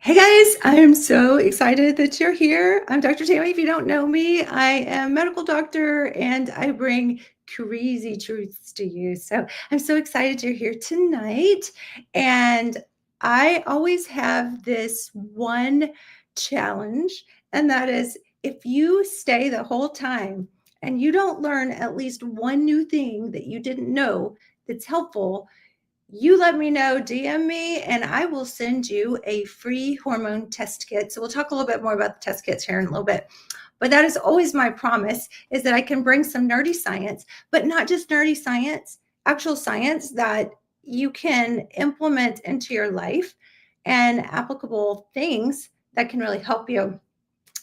Hey guys, I am so excited that you're here. I'm Dr. Tammy. If you don't know me, I am a medical doctor and I bring crazy truths to you. So I'm so excited you're here tonight. And I always have this one challenge, and that is if you stay the whole time and you don't learn at least one new thing that you didn't know that's helpful, you let me know, DM me, and I will send you a free hormone test kit. So we'll talk a little bit more about the test kits here in a little bit. But that is always my promise, is that I can bring some nerdy science, but not just nerdy science, actual science that you can implement into your life and applicable things that can really help you.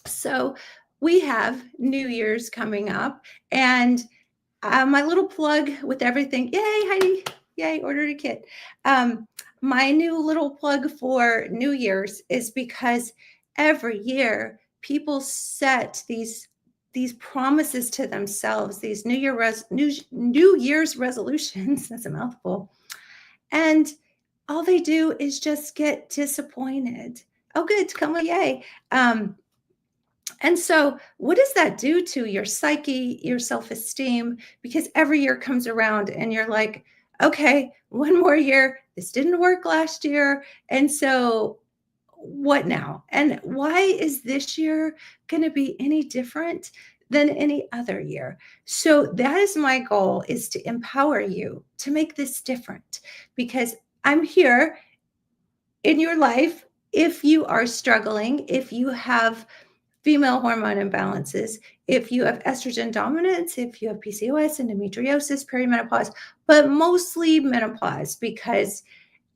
So we have New Year's coming up, and my little plug with everything. Yay, Heidi. Yay, ordered a kit. My new little plug for New Year's is because every year people set these promises to themselves, these New Year's resolutions. That's a mouthful. And all they do is just get disappointed. Oh, good, come on, yay. And so, what does that do to your psyche, your self esteem? Because every year comes around and you're like, okay, one more year. This didn't work last year. And so, what now? And why is this year going to be any different than any other year? So, that is my goal, is to empower you to make this different, because I'm here in your life. If you are struggling, if you have female hormone imbalances, if you have estrogen dominance, if you have PCOS, endometriosis, perimenopause, but mostly menopause, because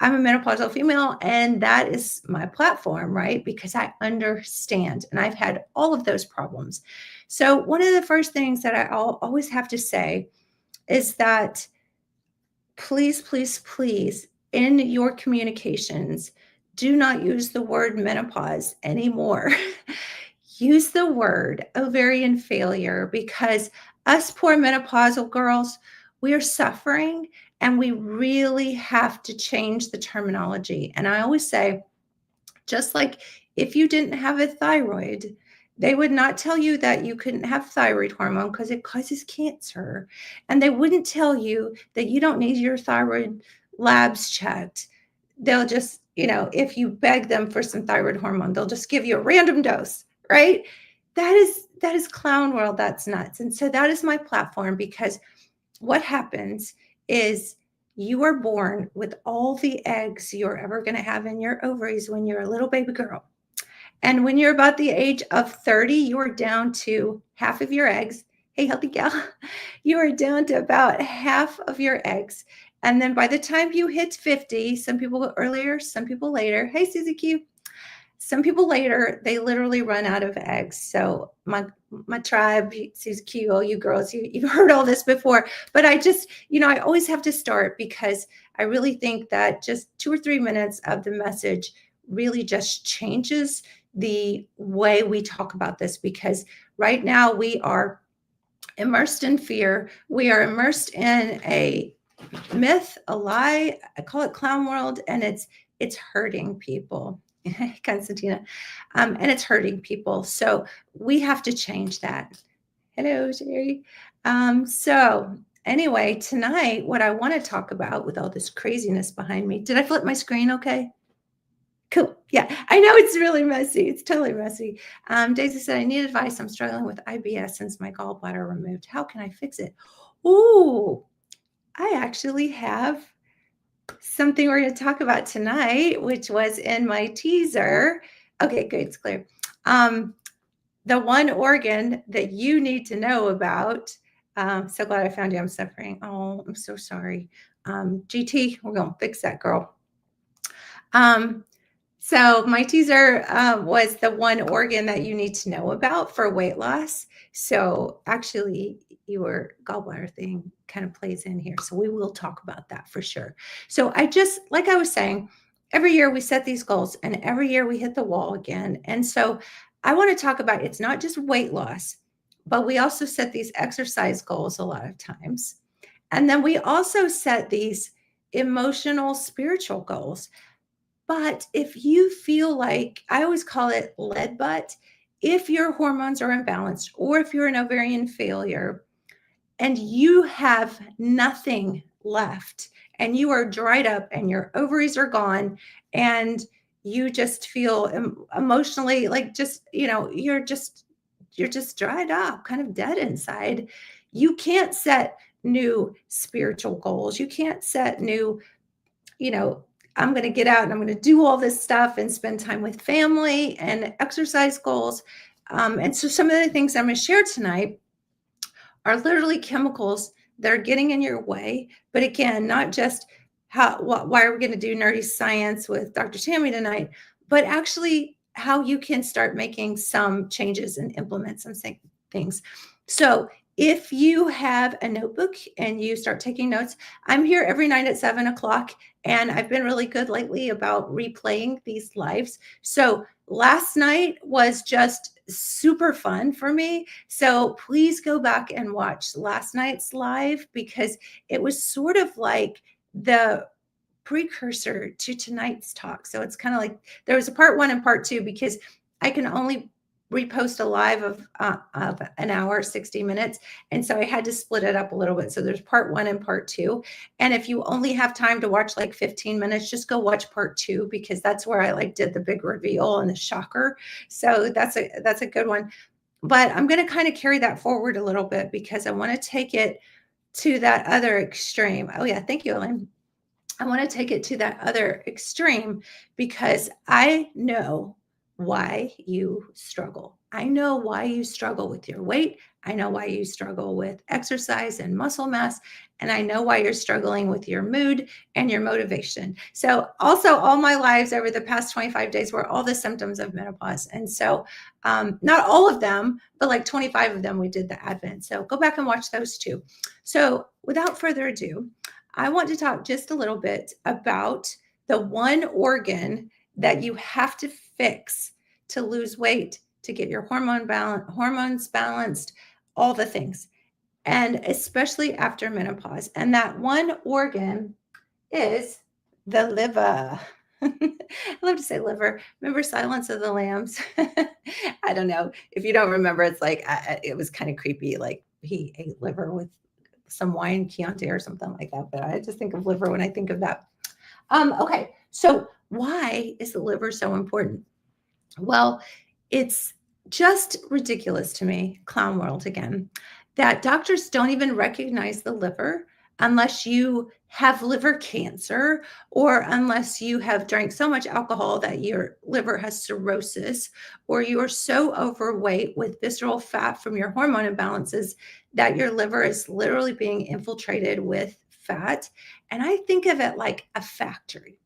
I'm a menopausal female and that is my platform, right? Because I understand and I've had all of those problems. So, one of the first things that I'll always have to say is that please, please, please, in your communications, do not use the word menopause anymore. Use the word ovarian failure, because us poor menopausal girls, we are suffering and we really have to change the terminology. And I always say, just like if you didn't have a thyroid, they would not tell you that you couldn't have thyroid hormone because it causes cancer. And they wouldn't tell you that you don't need your thyroid labs checked. They'll just, if you beg them for some thyroid hormone, they'll just give you a random dose, right? That is clown world. That's nuts. And so that is my platform, because what happens is you are born with all the eggs you're ever going to have in your ovaries when you're a little baby girl. And when you're about the age of 30, you are down to half of your eggs. Hey, healthy gal, you are down to about half of your eggs. And then by the time you hit 50, some people earlier, some people later. Hey, Susie Q. Some people later, they literally run out of eggs. So my tribe, Susie Q, all you girls, you've heard all this before. But I just, I always have to start, because I really think that just 2 or 3 minutes of the message really just changes the way we talk about this. Because right now we are immersed in fear. We are immersed in a myth, a lie. I call it clown world, and it's hurting people. Constantina, and it's hurting people. So we have to change that. Hello, Sherry. So anyway, tonight, what I want to talk about, with all this craziness behind me, did I flip my screen okay? Cool. Yeah, I know it's really messy. It's totally messy. Daisy said, I need advice. I'm struggling with IBS since my gallbladder removed. How can I fix it? Oh, I actually have something we're going to talk about tonight, which was in my teaser. Okay, good. It's clear. The one organ that you need to know about. So glad I found you. I'm suffering. Oh, I'm so sorry. GT, we're going to fix that, girl. So my teaser was the one organ that you need to know about for weight loss. So actually, your gallbladder thing kind of plays in here. So we will talk about that for sure. So like I was saying, every year we set these goals and every year we hit the wall again. And so I want to talk about, it's not just weight loss, but we also set these exercise goals a lot of times. And then we also set these emotional, spiritual goals. But if you feel like, I always call it lead butt, if your hormones are imbalanced or if you're an ovarian failure and you have nothing left and you are dried up and your ovaries are gone and you just feel emotionally like just, you're just dried up, kind of dead inside. You can't set new spiritual goals. You can't set new, you know, I'm going to get out and I'm going to do all this stuff and spend time with family and exercise goals. And so some of the things I'm going to share tonight are literally chemicals that are getting in your way. But again, not just why are we going to do nerdy science with Dr. Tammy tonight, but actually how you can start making some changes and implement some things. So if you have a notebook and you start taking notes, I'm here every night at 7 o'clock, and I've been really good lately about replaying these lives. So last night was just super fun for me. So please go back and watch last night's live because it was sort of like the precursor to tonight's talk. So it's kind of like there was a part one and part two because I can only repost a live of an hour, 60 minutes. And so I had to split it up a little bit. So there's part one and part two. And if you only have time to watch like 15 minutes, just go watch part two because that's where I like did the big reveal and the shocker. So that's a good one. But I'm going to kind of carry that forward a little bit because I want to take it to that other extreme. Oh yeah, thank you, Elaine. I want to take it to that other extreme because I know why you struggle. I know why you struggle with your weight. I know why you struggle with exercise and muscle mass. And I know why you're struggling with your mood and your motivation. So, also, all my lives over the past 25 days were all the symptoms of menopause. And so, not all of them, but like 25 of them, we did the Advent. So, go back and watch those too. So, without further ado, I want to talk just a little bit about the one organ that you have to fix to lose weight, to get your hormones balanced, all the things, and especially after menopause. And that one organ is the liver. I love to say liver. Remember Silence of the Lambs? I don't know. If you don't remember, it's like it was kind of creepy. Like he ate liver with some wine Chianti or something like that. But I just think of liver when I think of that. Okay, so why is the liver so important? Well, it's just ridiculous to me, clown world again, that doctors don't even recognize the liver unless you have liver cancer or unless you have drank so much alcohol that your liver has cirrhosis or you are so overweight with visceral fat from your hormone imbalances that your liver is literally being infiltrated with fat. And I think of it like a factory.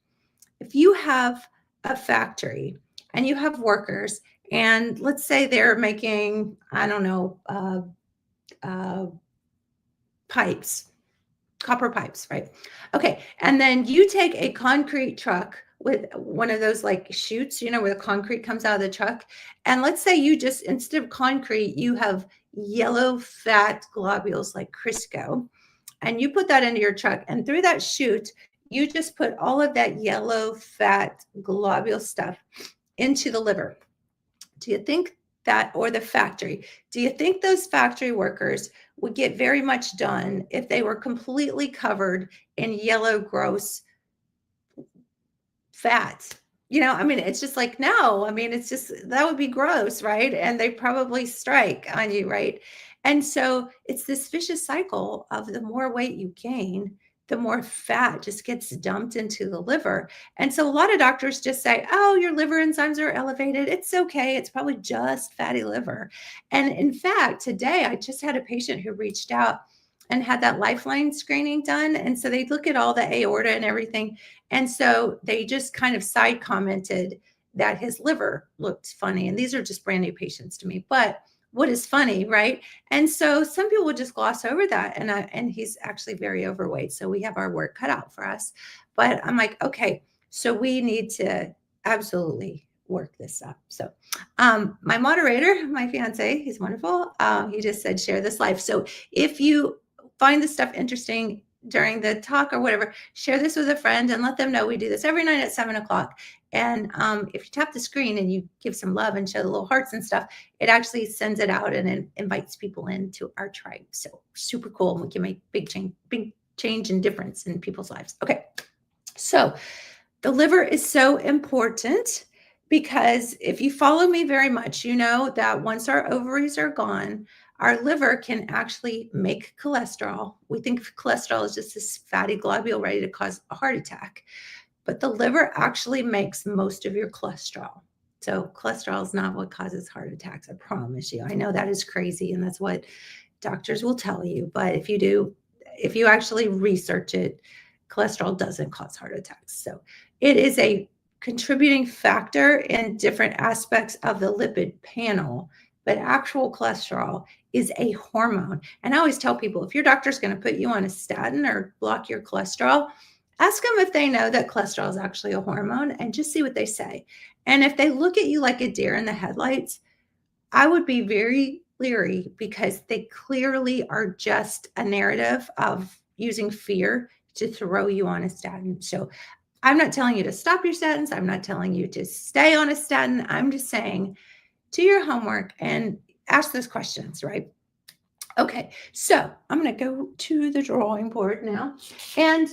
If you have a factory and you have workers, and let's say they're making, I don't know, uh, pipes, copper pipes, right? Okay. And then you take a concrete truck with one of those like chutes, where the concrete comes out of the truck. And let's say you just, instead of concrete, you have yellow fat globules like Crisco, and you put that into your truck. And through that chute, you just put all of that yellow fat globule stuff into the liver. Do you think that, or the factory, do you think those factory workers would get very much done if they were completely covered in yellow, gross fat? It's just like, no, it's just, that would be gross, right? And they probably strike on you, right? And so it's this vicious cycle of the more weight you gain, the more fat just gets dumped into the liver. And so a lot of doctors just say, oh, your liver enzymes are elevated. It's okay. It's probably just fatty liver. And in fact, today I just had a patient who reached out and had that lifeline screening done. And so they look at all the aorta and everything. And so they just kind of side commented that his liver looked funny. And these are just brand new patients to me. But what is funny, right? And so some people would just gloss over that. And he's actually very overweight. So we have our work cut out for us. But I'm like, okay, so we need to absolutely work this up. So my moderator, my fiance, he's wonderful. He just said, share this live. So if you find this stuff interesting, during the talk or whatever, share this with a friend and let them know we do this every night at 7 o'clock. And if you tap the screen and you give some love and show the little hearts and stuff, it actually sends it out and it invites people into our tribe. So super cool. We can make big change and difference in people's lives. Okay. So the liver is so important because if you follow me very much, you know that once our ovaries are gone, our liver can actually make cholesterol. We think of cholesterol as just this fatty globule ready to cause a heart attack, but the liver actually makes most of your cholesterol. So cholesterol is not what causes heart attacks, I promise you. I know that is crazy, and that's what doctors will tell you, but if you actually research it, cholesterol doesn't cause heart attacks. So it is a contributing factor in different aspects of the lipid panel, but actual cholesterol is a hormone. And I always tell people, if your doctor's going to put you on a statin or block your cholesterol, ask them if they know that cholesterol is actually a hormone and just see what they say. And if they look at you like a deer in the headlights, I would be very leery because they clearly are just a narrative of using fear to throw you on a statin. So I'm not telling you to stop your statins. I'm not telling you to stay on a statin. I'm just saying do your homework and ask those questions, right? Okay, so I'm going to go to the drawing board now. And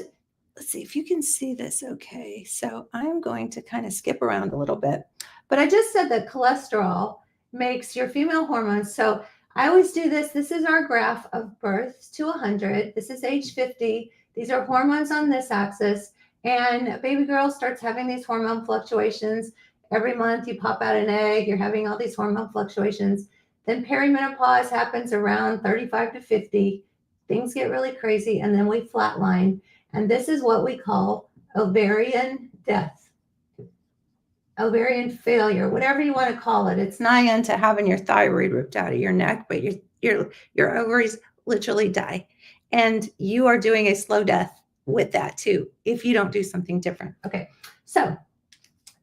let's see if you can see this. Okay, so I'm going to kind of skip around a little bit. But I just said that cholesterol makes your female hormones. So I always do this. This is our graph of birth to 100. This is age 50. These are hormones on this axis. And a baby girl starts having these hormone fluctuations. Every month you pop out an egg, you're having all these hormone fluctuations. Then perimenopause happens around 35 to 50. Things get really crazy, and then we flatline. And this is what we call ovarian death, ovarian failure, whatever you want to call it. It's nigh unto having your thyroid ripped out of your neck, but your ovaries literally die. And you are doing a slow death with that too, if you don't do something different. Okay, so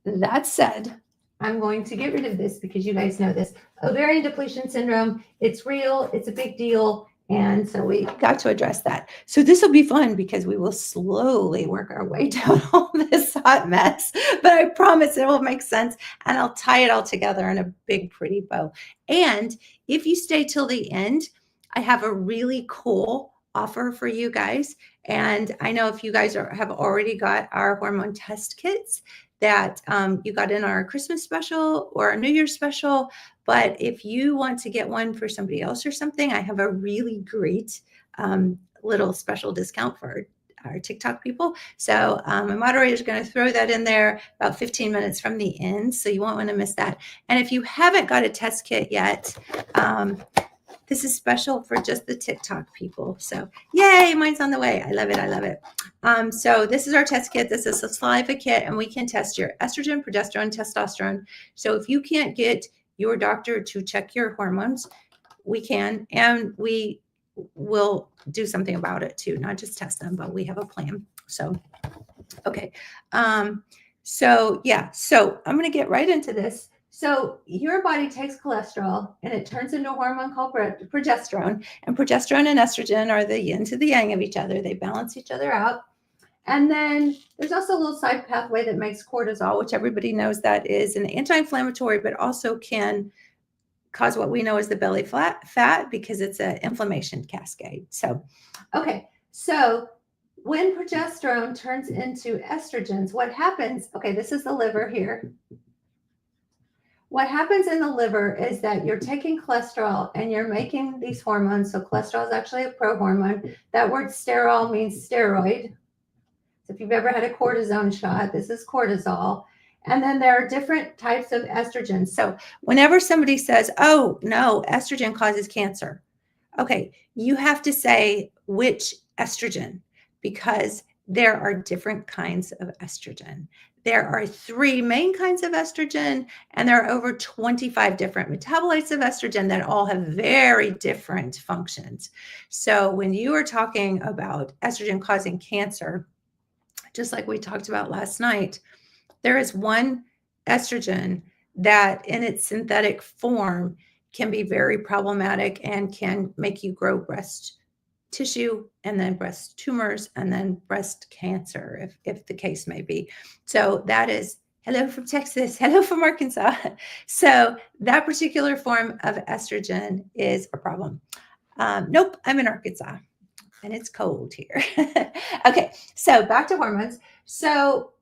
that said, I'm going to get rid of this because you guys know this. Ovarian depletion syndrome, it's real, it's a big deal. And so we got to address that. So this will be fun because we will slowly work our way down all this hot mess. But I promise it will make sense and I'll tie it all together in a big, pretty bow. And if you stay till the end, I have a really cool offer for you guys. And I know if you guys have already got our hormone test kits, that you got in our Christmas special or our New Year's special. But if you want to get one for somebody else or something, I have a really great little special discount for our TikTok people. So my moderator is going to throw that in there about 15 minutes from the end. So you won't want to miss that. And if you haven't got a test kit yet, this is special for just the TikTok people. So yay, mine's on the way. I love it. I love it. So this is our test kit. This is a saliva kit, and we can test your estrogen, progesterone, testosterone. So if you can't get your doctor to check your hormones, we can, and we will do something about it too, not just test them, but we have a plan. So, okay. So yeah, so I'm going to get right into this. So your body takes cholesterol and it turns into a hormone called progesterone. And progesterone and estrogen are the yin to the yang of each other. They balance each other out. And then there's also a little side pathway that makes cortisol, which everybody knows that is an anti-inflammatory, but also can cause what we know as the belly fat because it's an inflammation cascade. So, okay. So when progesterone turns into estrogens, what happens? Okay, this is the liver here. What happens in the liver is that you're taking cholesterol and you're making these hormones. So cholesterol is actually a prohormone. That word sterol means steroid. So if you've ever had a cortisone shot, this is cortisol. And then there are different types of estrogens. So whenever somebody says, oh, no, estrogen causes cancer, okay, you have to say which estrogen, because there are different kinds of estrogen. There are 3 main kinds of estrogen, and there are over 25 different metabolites of estrogen that all have very different functions. So when you are talking about estrogen causing cancer, just like we talked about last night, there is one estrogen that in its synthetic form can be very problematic and can make you grow breast tissue, and then breast tumors, and then breast cancer, if the case may be. So that is hello from Texas, hello from Arkansas. So that particular form of estrogen is a problem. Nope, I'm in Arkansas and it's cold here. Okay, so back to hormones. So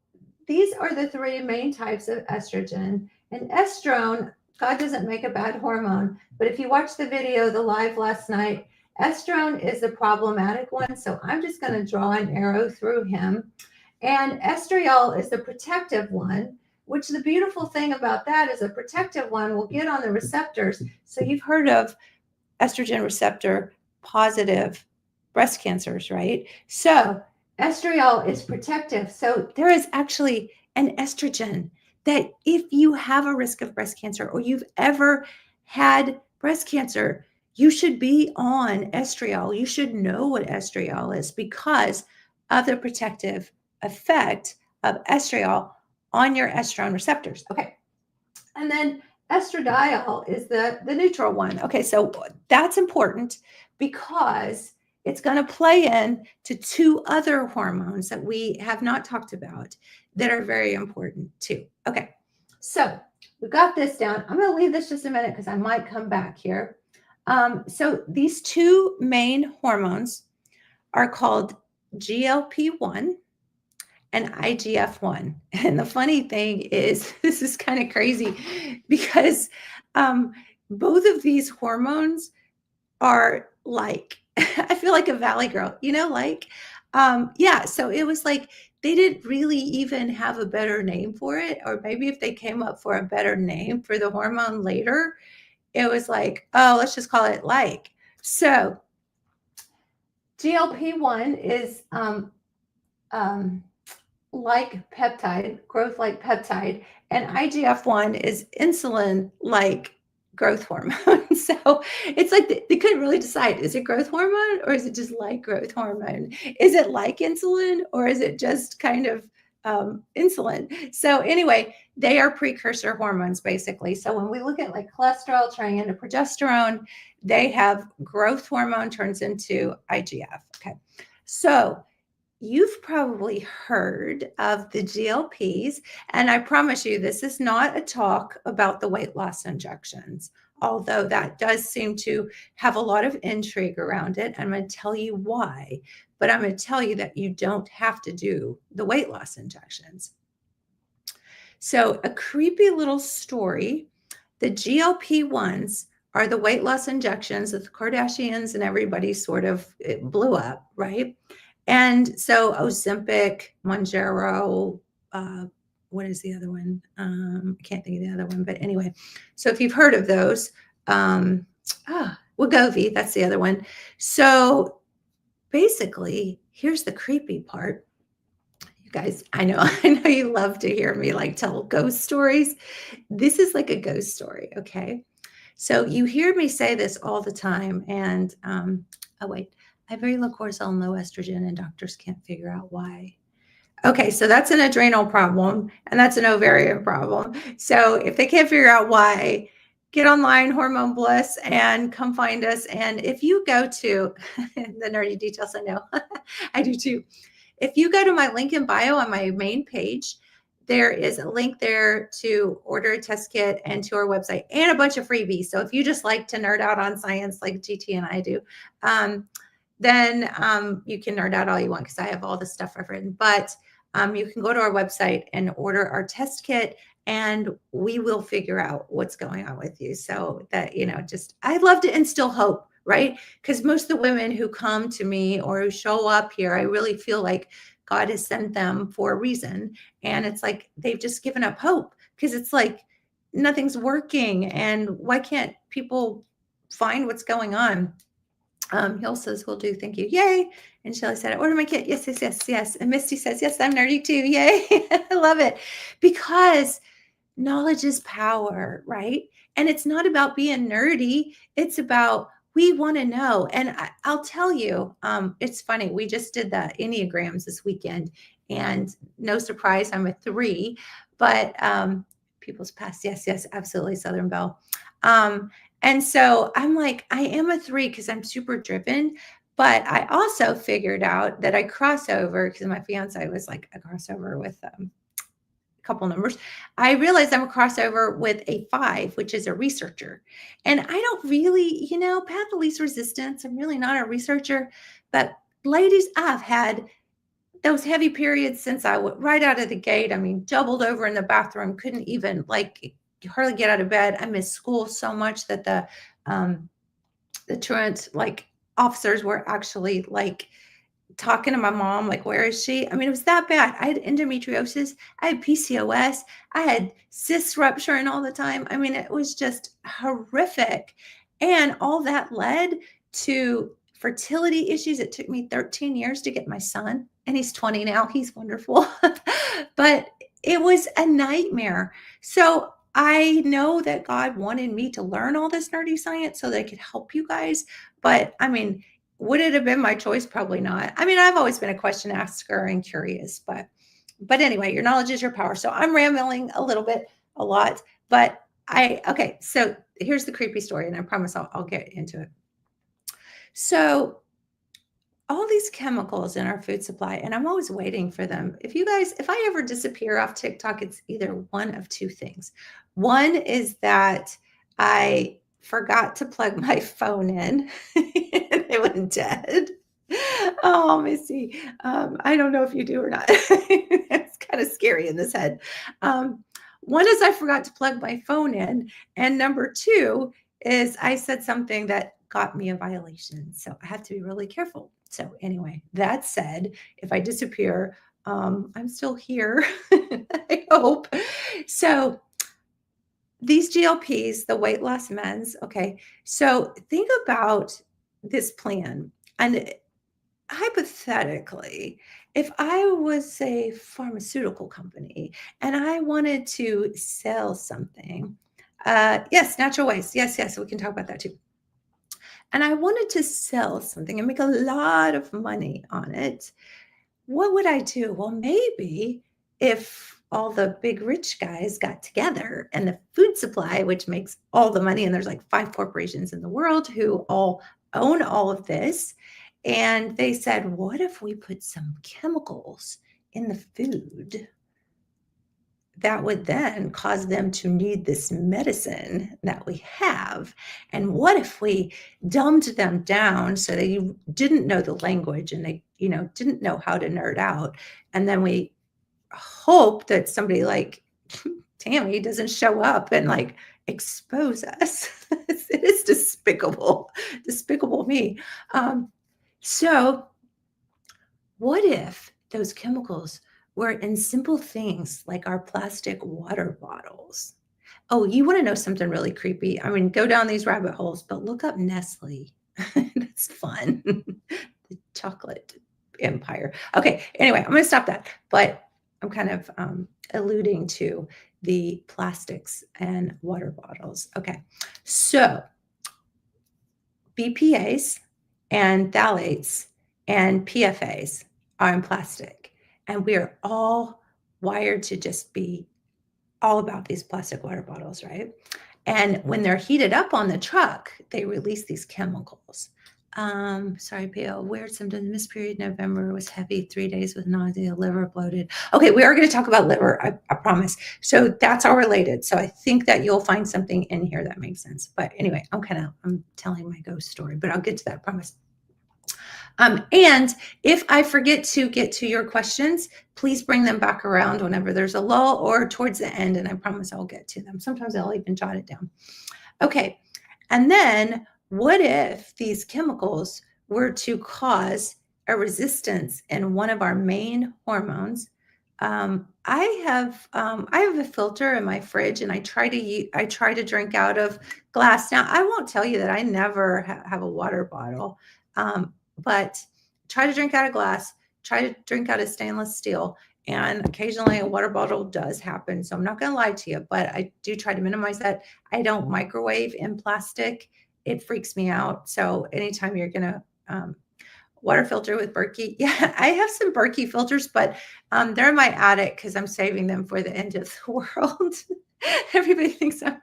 these are the three main types of estrogen. And estrone, God doesn't make a bad hormone, but if you watch the video, the live last night, estrone is the problematic one. So I'm just going to draw an arrow through him. And estriol is the protective one, which the beautiful thing about that is a protective one will get on the receptors. So you've heard of estrogen receptor positive breast cancers, right? So estriol is protective. So there is actually an estrogen that if you have a risk of breast cancer or you've ever had breast cancer, you should be on estriol. You should know what estriol is because of the protective effect of estriol on your estrone receptors. Okay. And then estradiol is the neutral one. Okay, so that's important because it's going to play in to two other hormones that we have not talked about that are very important too. Okay, so we got this down. I'm going to leave this just a minute because I might come back here. So these two main hormones are called GLP-1 and IGF-1. And the funny thing is, this is kind of crazy because both of these hormones are like, I feel like a Valley girl, yeah. So it was like they didn't really even have a better name for it. Or maybe if they came up for a better name for the hormone later, it was like, oh, let's just call it like. So GLP-1 is like peptide, growth like peptide, and IGF-1 is insulin like growth hormone. So it's like they couldn't really decide, is it growth hormone or is it just like growth hormone? Is it like insulin or is it just kind of insulin? So anyway, they are precursor hormones basically. So when we look at like cholesterol turning into progesterone, they have growth hormone turns into IGF. Okay. So you've probably heard of the GLPs, and I promise you, this is not a talk about the weight loss injections, although that does seem to have a lot of intrigue around it. I'm going to tell you why, but I'm going to tell you that you don't have to do the weight loss injections. So, a creepy little story, the GLP-1s are the weight loss injections that the Kardashians and everybody sort of blew up, right? And so Ozempic, Mounjaro, what is the other one? I can't think of the other one, but anyway. So if you've heard of those, Wegovy, that's the other one. So basically, here's the creepy part. You guys, I know you love to hear me like tell ghost stories. This is like a ghost story, okay? So you hear me say this all the time, and oh wait. I have very low cortisol and low estrogen, and doctors can't figure out why. Okay, so that's an adrenal problem, and that's an ovarian problem. So if they can't figure out why, get online, Hormone Bliss, and come find us. And if you go to the nerdy details, I know I do too. If you go to my link in bio on my main page, there is a link there to order a test kit and to our website and a bunch of freebies. So if you just like to nerd out on science like GT and I do, then you can nerd out all you want because I have all the stuff I've written. But you can go to our website and order our test kit, and we will figure out what's going on with you. So that, just I love to instill hope, right? Because most of the women who come to me or who show up here, I really feel like God has sent them for a reason. And it's like they've just given up hope because it's like nothing's working. And why can't people find what's going on? Hill says, "Will do. Thank you." Yay. And Shelly said, "I ordered my kit." Yes, yes, yes, yes. And Misty says, "Yes, I'm nerdy too." Yay. I love it because knowledge is power, right? And it's not about being nerdy. It's about we want to know. And I'll tell you, it's funny. We just did the Enneagrams this weekend, and no surprise, I'm a 3. But people's past, yes, yes, absolutely, Southern Belle. And so I'm like, I am a 3 because I'm super driven, But I also figured out that I cross over because my fiance was like a crossover with couple numbers. I realized I'm a crossover with a 5, which is a researcher. And I don't really, path of least resistance. I'm really not a researcher. But ladies, I've had those heavy periods since I went right out of the gate. I mean, doubled over in the bathroom, couldn't even like hardly get out of bed. I missed school so much that um the truant like officers were actually like talking to my mom, like, "Where is she?" I mean, it was that bad. I had endometriosis, I had PCOS, I had cyst rupturing all the time. I mean, it was just horrific. And all that led to fertility issues. It took me 13 years to get my son, and he's 20 now. He's wonderful. But it was a nightmare. So I know that God wanted me to learn all this nerdy science so that I could help you guys. But I mean, would it have been my choice? Probably not. I mean, I've always been a question asker and curious, but anyway, your knowledge is your power. So I'm rambling a little bit, a lot, but okay. So here's the creepy story, and I promise I'll get into it. So all these chemicals in our food supply, and I'm always waiting for them. If I ever disappear off TikTok, it's either one of two things. One is that I forgot to plug my phone in and it went dead. Oh, Missy. I don't know if you do or not. It's kind of scary in this head. Um, One is I forgot to plug my phone in. And number two is I said something that got me a violation. So I have to be really careful. So, anyway, that said, if I disappear, I'm still here. I hope. So, these GLPs, the weight loss meds, okay. So, think about this plan. And hypothetically, if I was a pharmaceutical company and I wanted to sell something, yes, natural waste. Yes, yes, we can talk about that too. And I wanted to sell something and make a lot of money on it. What would I do? Well, maybe if all the big rich guys got together and the food supply, which makes all the money, and there's like 5 corporations in the world who all own all of this, and they said, what if we put some chemicals in the food that would then cause them to need this medicine that we have? And what if we dumbed them down so they didn't know the language and they, didn't know how to nerd out? And then we hope that somebody like Tammy doesn't show up and like expose us. It is despicable, despicable me. So what if those chemicals were in simple things like our plastic water bottles? Oh, you wanna know something really creepy? I mean, go down these rabbit holes, but look up Nestle. That's fun. The chocolate empire. Okay, anyway, I'm gonna stop that, but I'm kind of, alluding to the plastics and water bottles. Okay, so BPAs and phthalates and PFAs are in plastic, and we are all wired to just be all about these plastic water bottles, right? And when they're heated up on the truck, they release these chemicals. Sorry, PO. Weird symptoms. Missed period November was heavy, 3 days with nausea, liver bloated. Okay, we are going to talk about liver, I promise. So that's all related. So I think that you'll find something in here that makes sense. But anyway, I'm telling my ghost story, but I'll get to that, I promise. And if I forget to get to your questions, please bring them back around whenever there's a lull or towards the end, and I promise I'll get to them. Sometimes I'll even jot it down. Okay. And then what if these chemicals were to cause a resistance in one of our main hormones? I have a filter in my fridge, and I try to drink out of glass. Now, I won't tell you that I never have a water bottle, but try to drink out of glass. Try to drink out of stainless steel. And occasionally a water bottle does happen. So I'm not going to lie to you, but I do try to minimize that. I don't microwave in plastic. It freaks me out. So anytime you're going to water filter with Berkey, yeah, I have some Berkey filters, but they're in my attic because I'm saving them for the end of the world. Everybody thinks I'm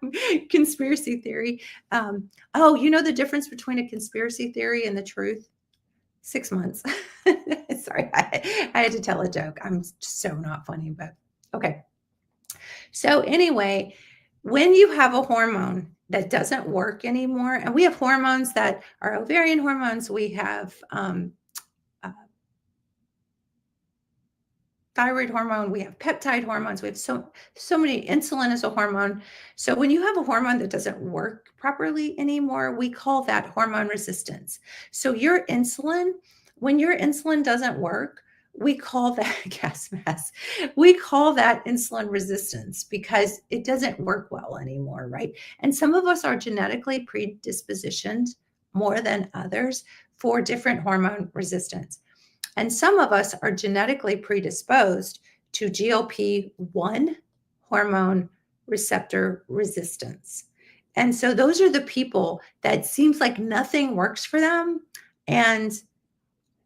conspiracy theory. Oh, you know the difference between a conspiracy theory and the truth? 6 months. Sorry, I had to tell a joke. I'm so not funny, but okay. So anyway, when you have a hormone that doesn't work anymore, and we have hormones that are ovarian hormones, we have uh, thyroid hormone, we have peptide hormones, we have so many. Insulin is a hormone. So when you have a hormone that doesn't work properly anymore, we call that hormone resistance. So your insulin, when your insulin doesn't work, we call that gas mask. We call that insulin resistance because it doesn't work well anymore, right? And some of us are genetically predispositioned more than others for different hormone resistance. And some of us are genetically predisposed to GLP-1 hormone receptor resistance. And so those are the people that seems like nothing works for them. And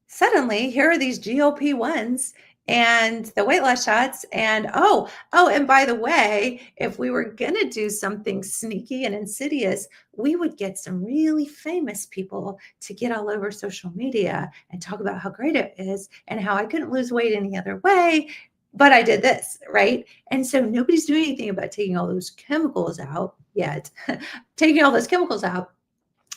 suddenly here are these GLP-1s and the weight loss shots. And and by the way, if we were going to do something sneaky and insidious, we would get some really famous people to get all over social media and talk about how great it is and how I couldn't lose weight any other way. But I did this, right? And so nobody's doing anything about taking all those chemicals out yet, taking all those chemicals out.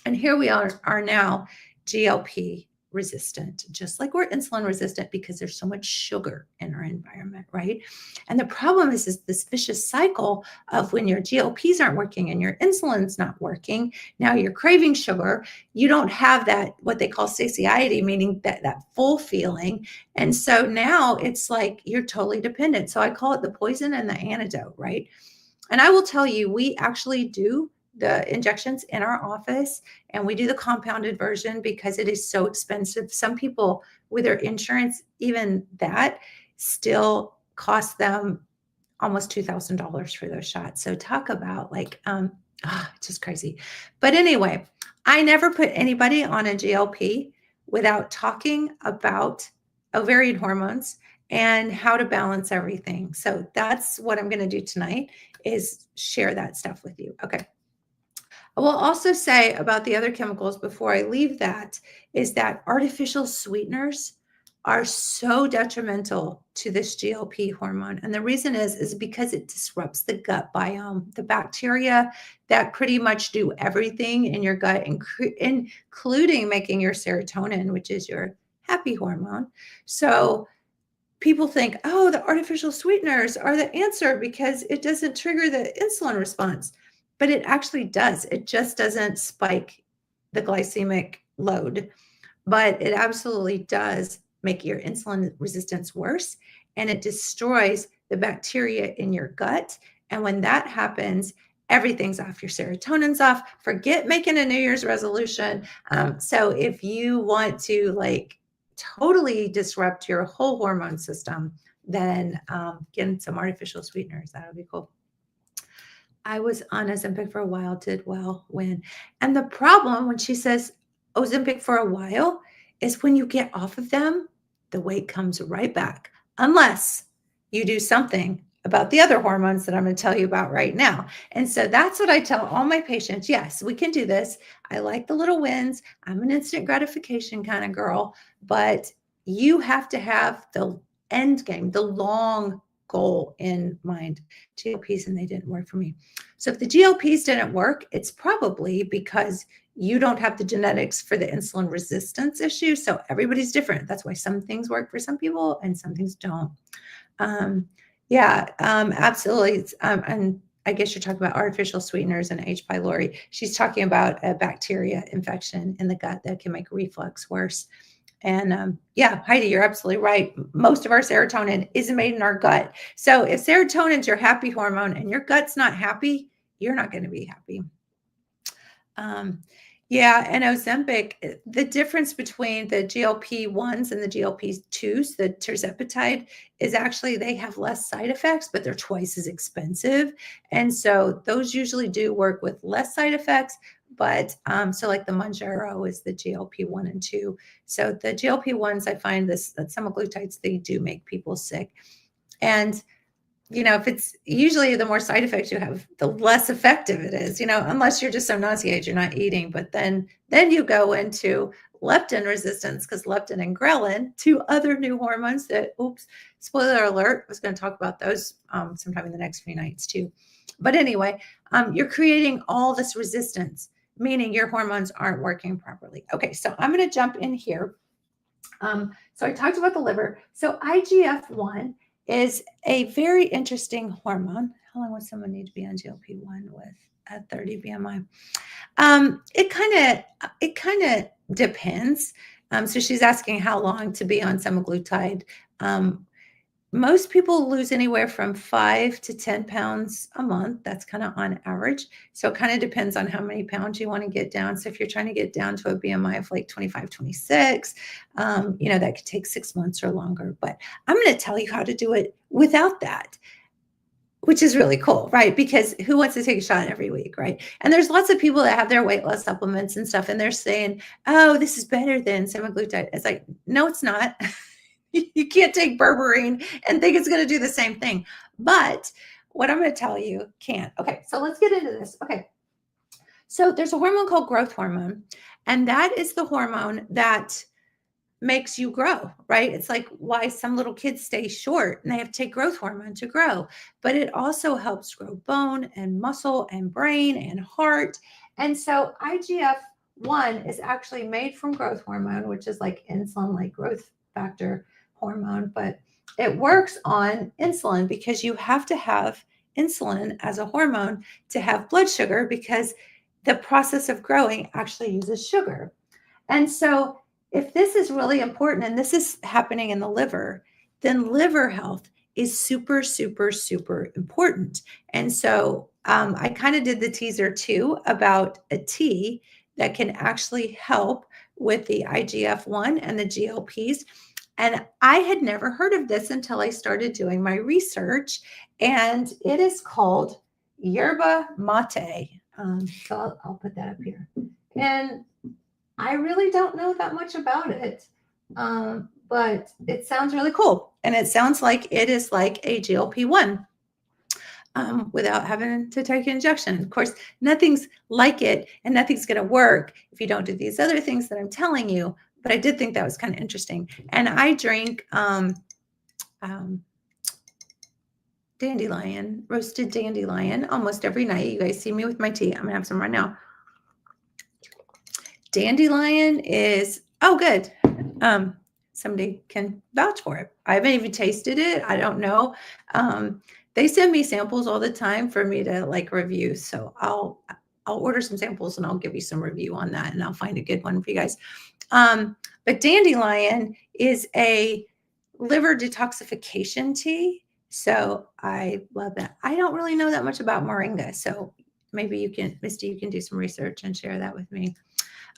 And here we are now, GLP resistant, just like we're insulin resistant because there's so much sugar in our environment, right? And the problem is this vicious cycle of when your GLPs aren't working and your insulin's not working, now you're craving sugar. You don't have that, what they call satiety, meaning that full feeling. And so now it's like you're totally dependent. So I call it the poison and the antidote, right? And I will tell you, we actually do the injections in our office and we do the compounded version because it is so expensive. Some people with their insurance, even that still costs them almost $2,000 for those shots. So talk about like, just crazy. But anyway, I never put anybody on a GLP without talking about ovarian hormones and how to balance everything. So that's what I'm going to do tonight is share that stuff with you. Okay. I will also say about the other chemicals before I leave that is that artificial sweeteners are so detrimental to this GLP hormone. And the reason is because it disrupts the gut biome, the bacteria that pretty much do everything in your gut, including making your serotonin, which is your happy hormone. So people think, oh, the artificial sweeteners are the answer because it doesn't trigger the insulin response. But it actually does. It just doesn't spike the glycemic load. But it absolutely does make your insulin resistance worse and it destroys the bacteria in your gut. And when that happens, everything's off. Your serotonin's off. Forget making a New Year's resolution. So if you want to like totally disrupt your whole hormone system, then get some artificial sweeteners. That would be cool. I was on Ozempic for a while, did well when. And the problem when she says Ozempic for a while is when you get off of them, the weight comes right back, unless you do something about the other hormones that I'm going to tell you about right now. And so that's what I tell all my patients. Yes, we can do this. I like the little wins. I'm an instant gratification kind of girl, but you have to have the end game, the long goal in mind. GLPs, and they didn't work for me. So if the GLPs didn't work, it's probably because you don't have the genetics for the insulin resistance issue. So everybody's different. That's why some things work for some people and some things don't. Absolutely. And I guess you're talking about artificial sweeteners and H. pylori. She's talking about a bacteria infection in the gut that can make reflux worse. And Heidi, you're absolutely right. Most of our serotonin is made in our gut. So if serotonin's your happy hormone and your gut's not happy, you're not going to be happy. And Ozempic, the difference between the GLP-1s and the GLP-2s, the tirzepatide, is actually they have less side effects, but they're twice as expensive. And so those usually do work with less side effects. But so like the Mounjaro is the GLP-1 and 2. So the GLP-1s, I find that semaglutides, they do make people sick. And if it's usually the more side effects you have, the less effective it is, unless you're just so nauseated you're not eating. But then you go into leptin resistance because leptin and ghrelin, two other new hormones that, oops, spoiler alert, I was going to talk about those sometime in the next few nights too. But anyway, you're creating all this resistance, meaning your hormones aren't working properly. Okay, so I'm going to jump in here. So I talked about the liver. So IGF-1 is a very interesting hormone. How long would someone need to be on GLP-1 with a 30 BMI? It kind of depends. So she's asking how long to be on semaglutide. Most people lose anywhere from 5 to 10 pounds a month. That's kind of on average. So it kind of depends on how many pounds you want to get down. So if you're trying to get down to a BMI of like 25, 26, that could take 6 months or longer. But I'm going to tell you how to do it without that, which is really cool, right? Because who wants to take a shot every week, right? And there's lots of people that have their weight loss supplements and stuff, and they're saying, oh, this is better than semaglutide. It's like, no, it's not. You can't take berberine and think it's going to do the same thing. But what I'm going to tell you can't. Okay, so let's get into this. Okay, so there's a hormone called growth hormone, and that is the hormone that makes you grow, right? It's like why some little kids stay short and they have to take growth hormone to grow. But it also helps grow bone and muscle and brain and heart. And so IGF-1 is actually made from growth hormone, which is like insulin, like growth factor hormone, but it works on insulin because you have to have insulin as a hormone to have blood sugar because the process of growing actually uses sugar. And so if this is really important and this is happening in the liver, then liver health is super, super, super important. And so I kind of did the teaser too about a tea that can actually help with the IGF-1 and the GLPs. And I had never heard of this until I started doing my research. And it is called yerba mate. So I'll put that up here. And I really don't know that much about it, but it sounds really cool. And it sounds like it is like a GLP-1 without having to take an injection. Of course, nothing's like it and nothing's going to work if you don't do these other things that I'm telling you. But I did think that was kind of interesting. And I drink dandelion, roasted dandelion almost every night. You guys see me with my tea. I'm going to have some right now. Dandelion is, oh, good. Somebody can vouch for it. I haven't even tasted it. I don't know. They send me samples all the time for me to like review. So I'll order some samples and I'll give you some review on that and I'll find a good one for you guys. But dandelion is a liver detoxification tea. So I love that. I don't really know that much about moringa. So maybe you can, Misty, you can do some research and share that with me.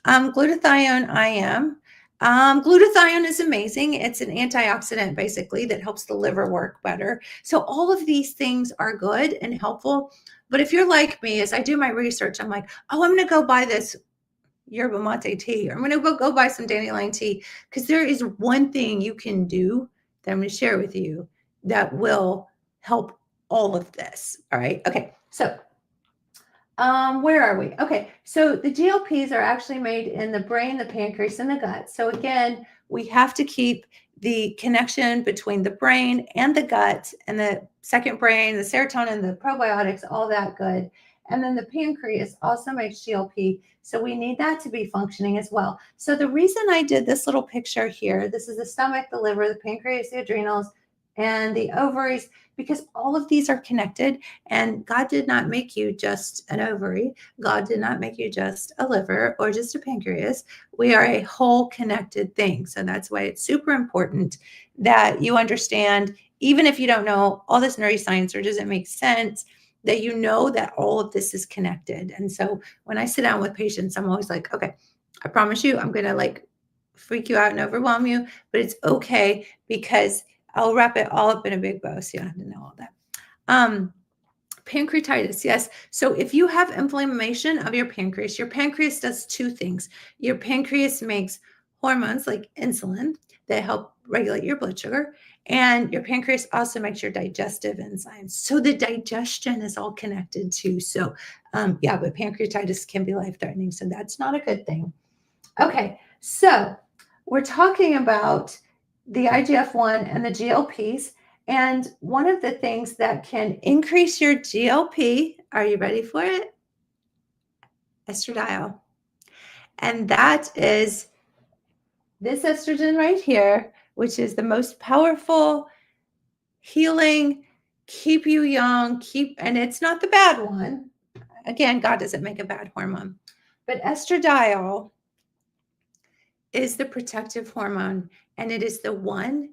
Glutathione IM. Glutathione is amazing. It's an antioxidant basically that helps the liver work better. So all of these things are good and helpful. But if you're like me, as I do my research, I'm like, oh, I'm going to go buy this yerba mate tea, or I'm going to go buy some dandelion tea, because there is one thing you can do that I'm going to share with you that will help all of this. All right. Okay. So where are we? Okay, so the GLPs are actually made in the brain, the pancreas, and the gut. So again, we have to keep the connection between the brain and the gut and the second brain, the serotonin, the probiotics, all that good. And then the pancreas also makes GLP. So we need that to be functioning as well. So the reason I did this little picture here, this is the stomach, the liver, the pancreas, the adrenals, and the ovaries, because all of these are connected. And God did not make you just an ovary. God did not make you just a liver or just a pancreas. We are a whole connected thing. So that's why it's super important that you understand, even if you don't know all this nerdy science or doesn't make sense, that you know that all of this is connected. And so when I sit down with patients, I'm always like, okay, I promise you, I'm going to like freak you out and overwhelm you, but it's okay because I'll wrap it all up in a big bow so you don't have to know all that. Pancreatitis, yes. So if you have inflammation of your pancreas does two things. Your pancreas makes hormones like insulin that help regulate your blood sugar. And your pancreas also makes your digestive enzymes. So the digestion is all connected too. So, yeah, but pancreatitis can be life threatening. So that's not a good thing. Okay, so we're talking about the IGF-1 and the GLPs. And one of the things that can increase your GLP, are you ready for it? Estradiol. And that is this estrogen right here, which is the most powerful, healing, keep you young, and it's not the bad one. Again, God doesn't make a bad hormone. But estradiol is the protective hormone, and it is the one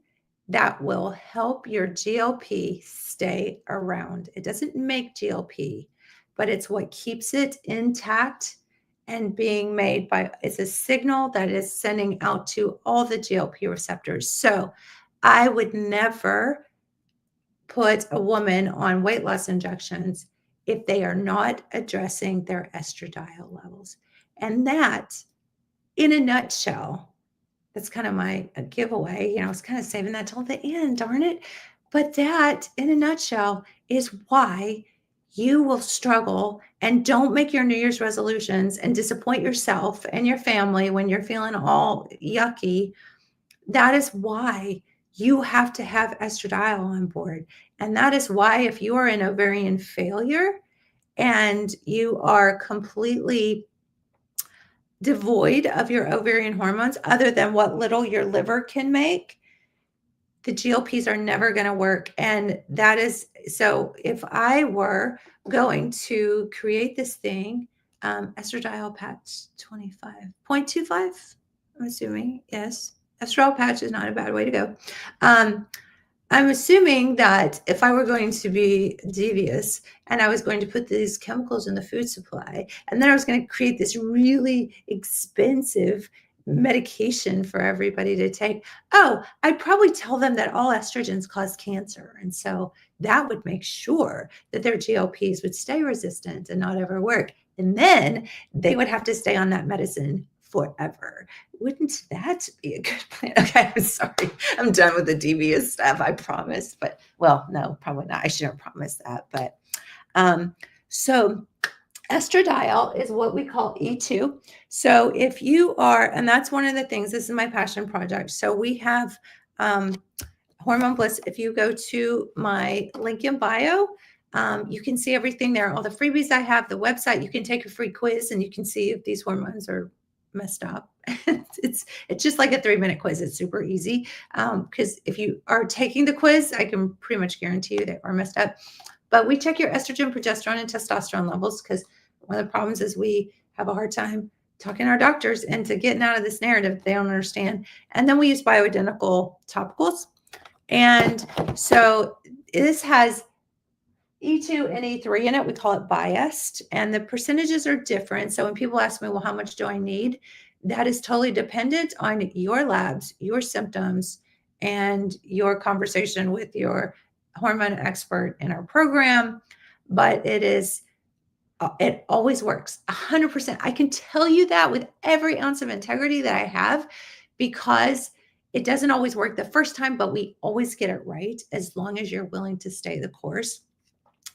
that will help your GLP stay around. It doesn't make GLP, but it's what keeps it intact and being made by, it's a signal that is sending out to all the GLP receptors. So I would never put a woman on weight loss injections if they are not addressing their estradiol levels. And that, in a nutshell, that's kind of my giveaway. I was kind of saving that till the end, darn it. But that, in a nutshell, is why you will struggle and don't make your New Year's resolutions and disappoint yourself and your family when you're feeling all yucky. That is why you have to have estradiol on board. And that is why, if you are in ovarian failure and you are completely devoid of your ovarian hormones, other than what little your liver can make, the GLPs are never going to work. And that is, so if I were going to create this thing, estradiol patch 25.25, I'm assuming, yes. Estradiol patch is not a bad way to go. I'm assuming that if I were going to be devious and I was going to put these chemicals in the food supply, and then I was going to create this really expensive medication for everybody to take, I'd probably tell them that all estrogens cause cancer. And so that would make sure that their GLPs would stay resistant and not ever work. And then they would have to stay on that medicine forever. Wouldn't that be a good plan? Okay, I'm sorry. I'm done with the devious stuff, I promise. But, well, no, probably not. I shouldn't promise that. But so estradiol is what we call E2. So if you are, and that's one of the things, this is my passion project. So we have Hormone Bliss. If you go to my link in bio, you can see everything there, all the freebies I have, the website. You can take a free quiz and you can see if these hormones are messed up. it's just like a 3-minute quiz. It's super easy because if you are taking the quiz, I can pretty much guarantee you they are messed up. But we check your estrogen, progesterone, and testosterone levels because one of the problems is we have a hard time talking our doctors into getting out of this narrative they don't understand. And then we use bioidentical topicals. And so this has E2 and E3 in it. We call it biased, and the percentages are different. So when people ask me, well, how much do I need? That is totally dependent on your labs, your symptoms, and your conversation with your hormone expert in our program. But it always works 100%. I can tell you that with every ounce of integrity that I have, because it doesn't always work the first time, but we always get it right as long as you're willing to stay the course.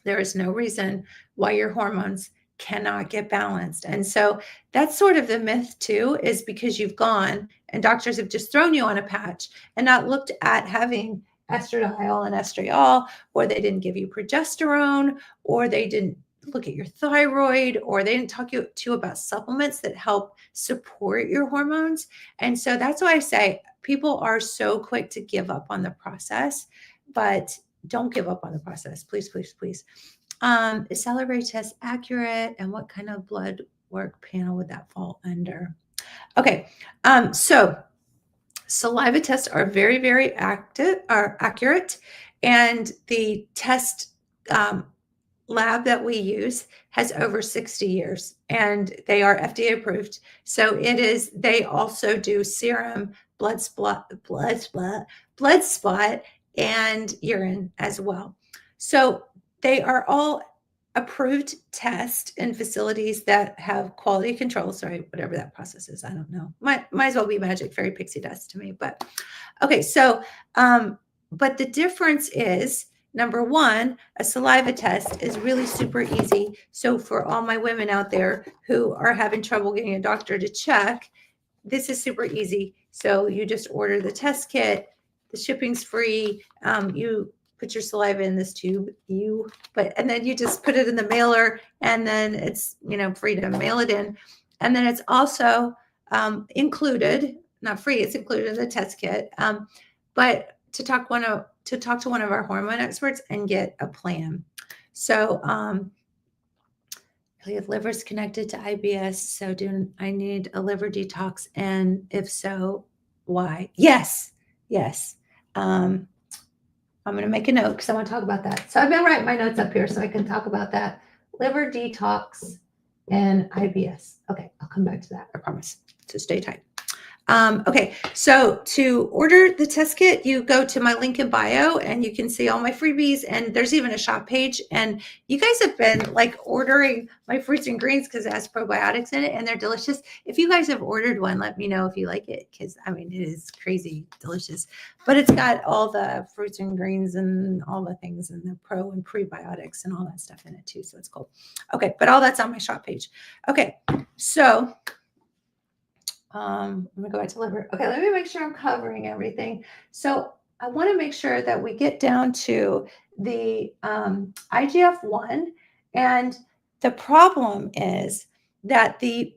There is no reason why your hormones cannot get balanced. And so that's sort of the myth too, is because you've gone and doctors have just thrown you on a patch and not looked at having estradiol and estriol, or they didn't give you progesterone, or they didn't look at your thyroid, or they didn't talk to you about supplements that help support your hormones. And so that's why I say people are so quick to give up on the process, but don't give up on the process. Please, please, please. Is salivary test accurate? And what kind of blood work panel would that fall under? Okay. So saliva tests are very, very accurate. And the test lab that we use has over 60 years, and they are FDA approved. So they also do serum, blood spot, and urine as well. So they are all approved test in facilities that have quality control. Sorry, whatever that process is, I don't know. Might as well be magic fairy pixie dust to me. But okay, so but the difference is number one, a saliva test is really super easy. So for all my women out there who are having trouble getting a doctor to check, this is super easy. So you just order the test kit, the shipping's free. You put your saliva in this tube, and then you just put it in the mailer, and then it's free to mail it in. And then it's also included, not free, it's included in the test kit. But to talk to one of our hormone experts and get a plan. So if liver's connected to IBS, so do I need a liver detox? And if so, why? Yes, yes. I'm going to make a note because I want to talk about that. So I've been writing my notes up here so I can talk about that. Liver detox and IBS. Okay, I'll come back to that, I promise. So stay tight. Okay, so to order the test kit, you go to my link in bio and you can see all my freebies, and there's even a shop page. And you guys have been like ordering my fruits and greens because it has probiotics in it and they're delicious. If you guys have ordered one, let me know if you like it, because I mean, it is crazy delicious. But it's got all the fruits and greens and all the things and the pro and prebiotics and all that stuff in it too. So it's cool. Okay, but all that's on my shop page. Okay, so I'm gonna go back to liver. Okay, let me make sure I'm covering everything. So I want to make sure that we get down to the IGF-1, and the problem is that the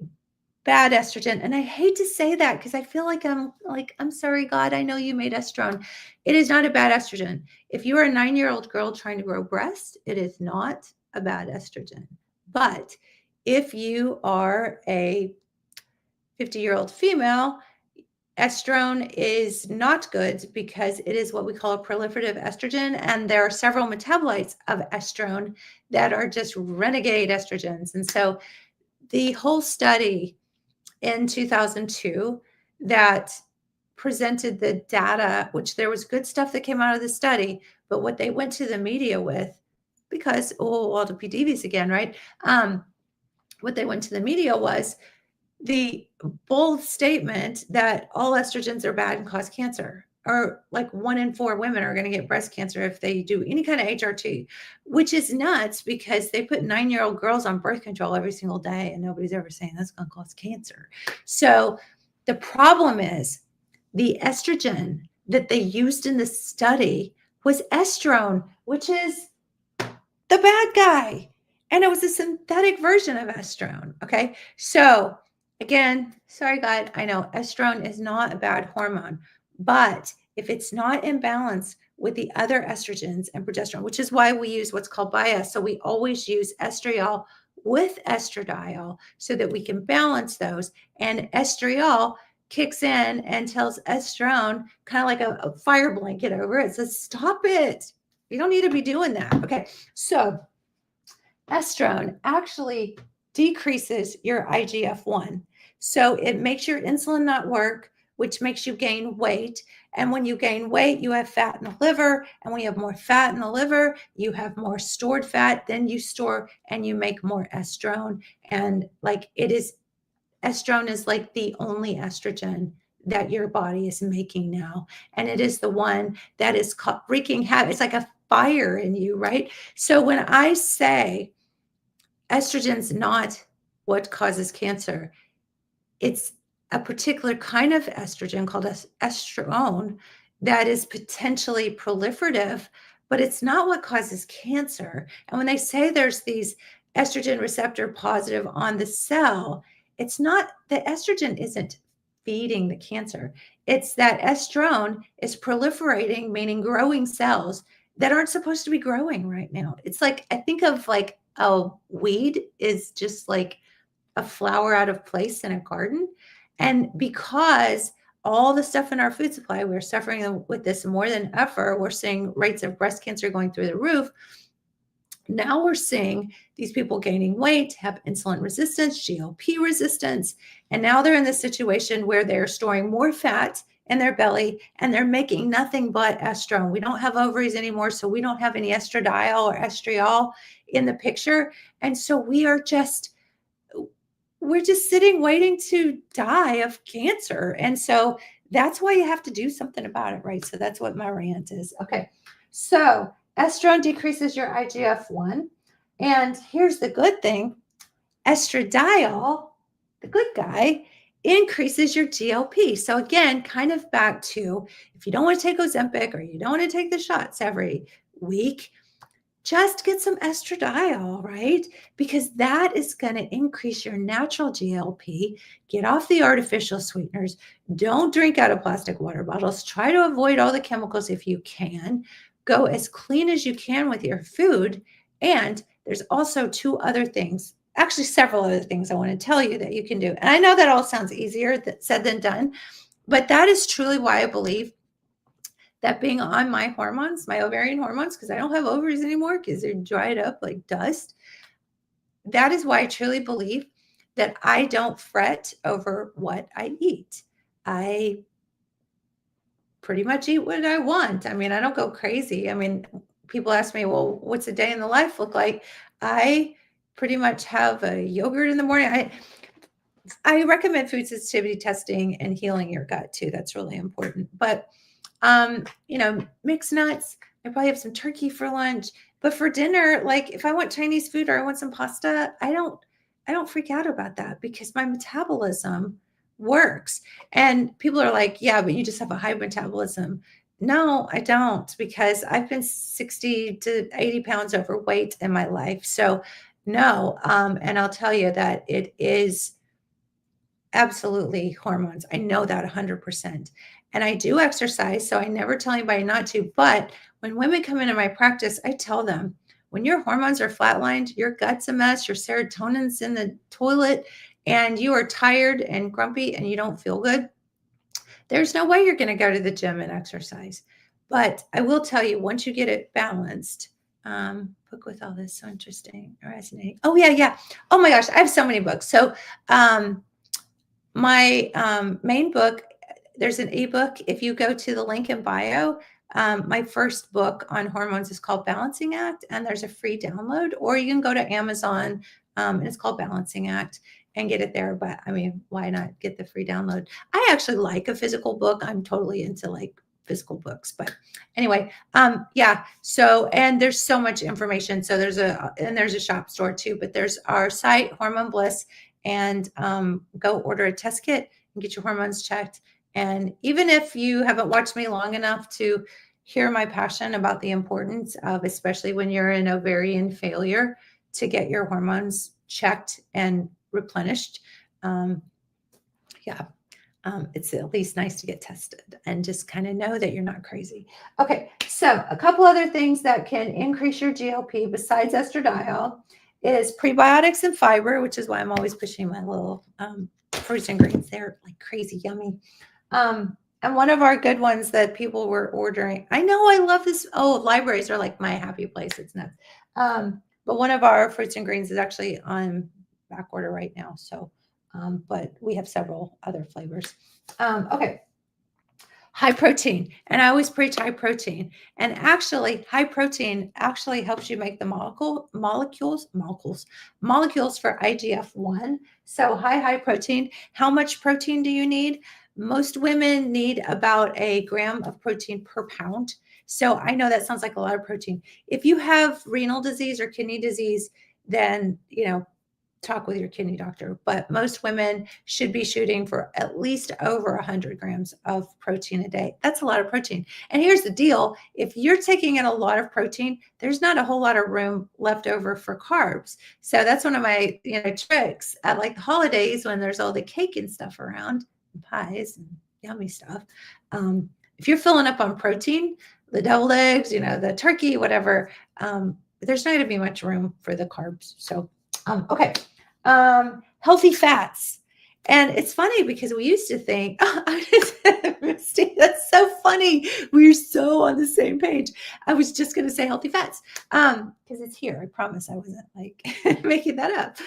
bad estrogen, and I hate to say that because I feel like I'm sorry, God, I know you made estrone. It is not a bad estrogen. If you are a 9-year-old girl trying to grow breast, it is not a bad estrogen. But if you are a 50-year-old female, estrone is not good because it is what we call a proliferative estrogen. And there are several metabolites of estrone that are just renegade estrogens. And so the whole study in 2002 that presented the data, which there was good stuff that came out of the study, but what they went to the media with, because, all the PDVs again, right? What they went to the media was the bold statement that all estrogens are bad and cause cancer, or like 1 in 4 women are going to get breast cancer if they do any kind of HRT, which is nuts because they put 9-year-old girls on birth control every single day and nobody's ever saying that's going to cause cancer. So the problem is the estrogen that they used in the study was estrone, which is the bad guy. And it was a synthetic version of estrone. Okay. So again, sorry, God, I know estrone is not a bad hormone, but if it's not in balance with the other estrogens and progesterone, which is why we use what's called bias. So we always use estriol with estradiol so that we can balance those. And estriol kicks in and tells estrone, kind of like a fire blanket over it, says, stop it. You don't need to be doing that. Okay. So estrone actually decreases your IGF-1. So it makes your insulin not work, which makes you gain weight. And when you gain weight, you have fat in the liver. And when you have more fat in the liver, you have more stored fat. Then you store and you make more estrone. And estrone is like the only estrogen that your body is making now. And it is the one that is wreaking havoc. It's like a fire in you, right? So when I say estrogen's not what causes cancer, it's a particular kind of estrogen called estrone that is potentially proliferative, but it's not what causes cancer. And when they say there's these estrogen receptor positive on the cell, it's not, the estrogen isn't feeding the cancer. It's that estrone is proliferating, meaning growing cells that aren't supposed to be growing right now. It's like, I think of like a weed is just like a flower out of place in a garden. And because all the stuff in our food supply, we're suffering with this more than ever. We're seeing rates of breast cancer going through the roof. Now we're seeing these people gaining weight, have insulin resistance, GLP resistance, and now they're in this situation where they're storing more fat in their belly and they're making nothing but estrone. We don't have ovaries anymore, so we don't have any estradiol or estriol in the picture. And so we're just sitting waiting to die of cancer. And so that's why you have to do something about it, right? So that's what my rant is. Okay. So estrone decreases your IGF-1. And here's the good thing: estradiol, the good guy, increases your GLP. So again, kind of back to, if you don't want to take Ozempic or you don't want to take the shots every week, just get some estradiol, right? Because that is going to increase your natural GLP. Get off the artificial sweeteners. Don't drink out of plastic water bottles. Try to avoid all the chemicals if you can. Go as clean as you can with your food. And there's also two other things, actually several other things I want to tell you that you can do. And I know that all sounds easier said than done, but that is truly why I believe that being on my hormones, my ovarian hormones, because I don't have ovaries anymore because they're dried up like dust. That is why I truly believe that I don't fret over what I eat. I pretty much eat what I want. I mean, I don't go crazy. I mean, people ask me, well, what's a day in the life look like? I pretty much have a yogurt in the morning. I recommend food sensitivity testing and healing your gut too. That's really important. But mixed nuts. I probably have some turkey for lunch, but for dinner, like if I want Chinese food or I want some pasta, I don't freak out about that because my metabolism works. And people are like, yeah, but you just have a high metabolism. No, I don't, because I've been 60 to 80 pounds overweight in my life. So no. And I'll tell you that it is absolutely hormones. I know that 100%. And I do exercise, so I never tell anybody not to. But when women come into my practice, I tell them, when your hormones are flatlined, your gut's a mess, your serotonin's in the toilet, and you are tired and grumpy and you don't feel good, there's no way you're going to go to the gym and exercise. But I will tell you, once you get it balanced, book with all this, so interesting, fascinating. Oh, yeah. Oh my gosh, I have so many books. So my main book, there's an ebook. If you go to the link in bio, my first book on hormones is called Balancing Act, and there's a free download, or you can go to Amazon, and it's called Balancing Act, and get it there. But I mean, why not get the free download? I actually like a physical book. I'm totally into like physical books. But anyway, yeah. So, and there's so much information. So there's a shop store too, but there's our site, Hormone Bliss, and go order a test kit and get your hormones checked. And even if you haven't watched me long enough to hear my passion about the importance of, especially when you're in ovarian failure, to get your hormones checked and replenished, it's at least nice to get tested and just kind of know that you're not crazy. Okay, so a couple other things that can increase your GLP besides estradiol is prebiotics and fiber, which is why I'm always pushing my little fruits and greens. They're like crazy yummy. And one of our good ones that people were ordering, I know I love this. Oh, libraries are like my happy place. It's nuts. But one of our fruits and greens is actually on back order right now. So, but we have several other flavors. Okay. High protein. And I always preach high protein. And actually, high protein actually helps you make the molecules for IGF-1. So high protein. How much protein do you need? Most women need about 1 gram of protein per pound. So I know that sounds like a lot of protein. If you have renal disease or kidney disease, then, talk with your kidney doctor. But most women should be shooting for at least over 100 grams of protein a day. That's a lot of protein. And here's the deal. If you're taking in a lot of protein, there's not a whole lot of room left over for carbs. So that's one of my, tricks at like the holidays when there's all the cake and stuff around, and pies and yummy stuff. If you're filling up on protein, the deviled eggs, the turkey, whatever, there's not going to be much room for the carbs. So, okay. Healthy fats. And it's funny because we used to think, Misty, that's so funny. We're so on the same page. I was just going to say healthy fats because it's here. I promise I wasn't like making that up.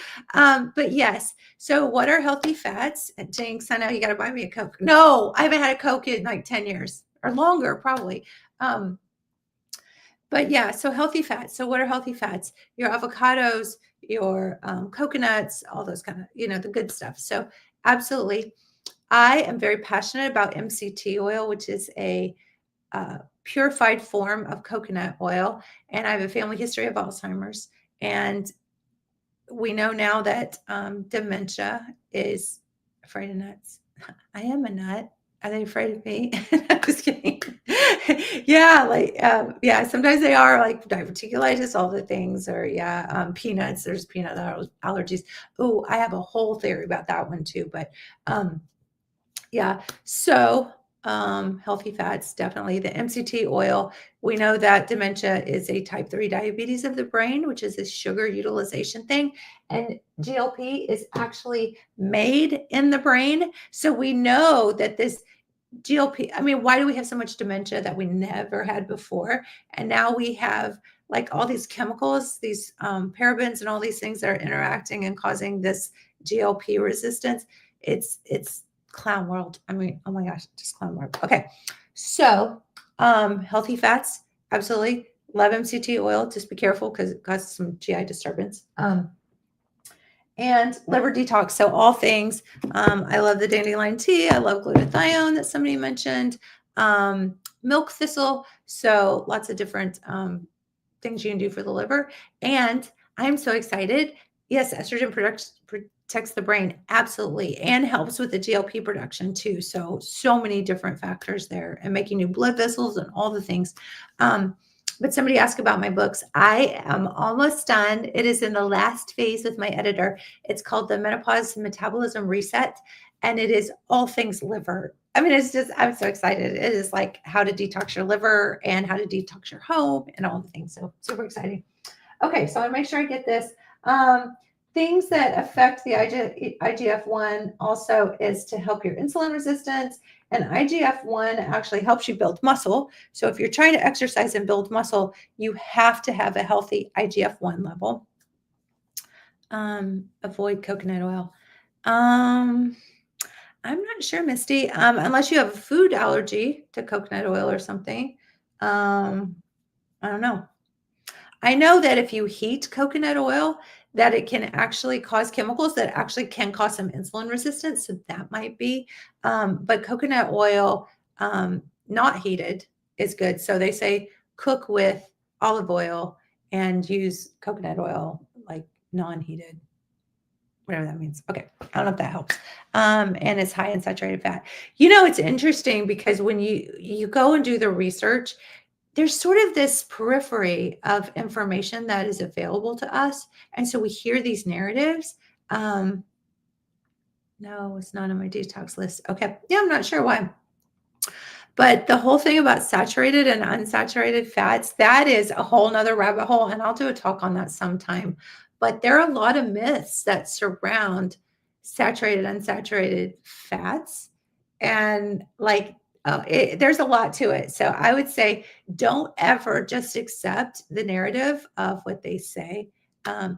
But yes. So what are healthy fats? And Jinx, I know you got to buy me a Coke. No, I haven't had a Coke in like 10 years or longer, probably. But yeah, so healthy fats. So what are healthy fats? Your avocados, your coconuts, all those kind of, the good stuff. So absolutely. I am very passionate about MCT oil, which is a purified form of coconut oil. And I have a family history of Alzheimer's. And we know now that dementia is afraid of nuts. I am a nut. Are they afraid of me? I'm just kidding. Yeah, like yeah, sometimes they are like diverticulitis, all the things, or yeah, peanuts. There's peanut allergies. Oh, I have a whole theory about that one too. But um, yeah. So, healthy fats, definitely. The MCT oil, we know that dementia is a type 3 diabetes of the brain, which is a sugar utilization thing. And GLP is actually made in the brain. So we know that this GLP, I mean, why do we have so much dementia that we never had before? And now we have like all these chemicals, these parabens and all these things that are interacting and causing this GLP resistance. It's clown world. I mean, oh my gosh, just clown world. Okay. So healthy fats, absolutely. Love MCT oil. Just be careful because it causes some GI disturbance. And liver detox. So all things. I love the dandelion tea. I love glutathione that somebody mentioned. Milk thistle. So lots of different things you can do for the liver. And I'm so excited. Yes, estrogen protects the brain, absolutely, and helps with the GLP production too. So many different factors there, and making new blood vessels and all the things. But somebody asked about my books. I am almost done. It is in the last phase with my editor. It's called the Menopause Metabolism Reset, and it is all things liver. I mean, it's just, I'm so excited. It is like how to detox your liver and how to detox your home and all the things. So super exciting. Okay, so I make sure I get this. Things that affect the IGF-1 also is to help your insulin resistance. And IGF-1 actually helps you build muscle. So if you're trying to exercise and build muscle, you have to have a healthy IGF-1 level. Avoid coconut oil. I'm not sure, Misty, unless you have a food allergy to coconut oil or something. I don't know. I know that if you heat coconut oil, that it can actually cause chemicals that actually can cause some insulin resistance. So that might be. But coconut oil, not heated, is good. So they say cook with olive oil and use coconut oil like non-heated, whatever that means. Okay. I don't know if that helps. And it's high in saturated fat. It's interesting because when you go and do the research, there's sort of this periphery of information that is available to us. And so we hear these narratives. No, it's not on my detox list. Okay. Yeah, I'm not sure why. But the whole thing about saturated and unsaturated fats, that is a whole nother rabbit hole. And I'll do a talk on that sometime. But there are a lot of myths that surround saturated, unsaturated fats. And like, there's a lot to it. So I would say don't ever just accept the narrative of what they say.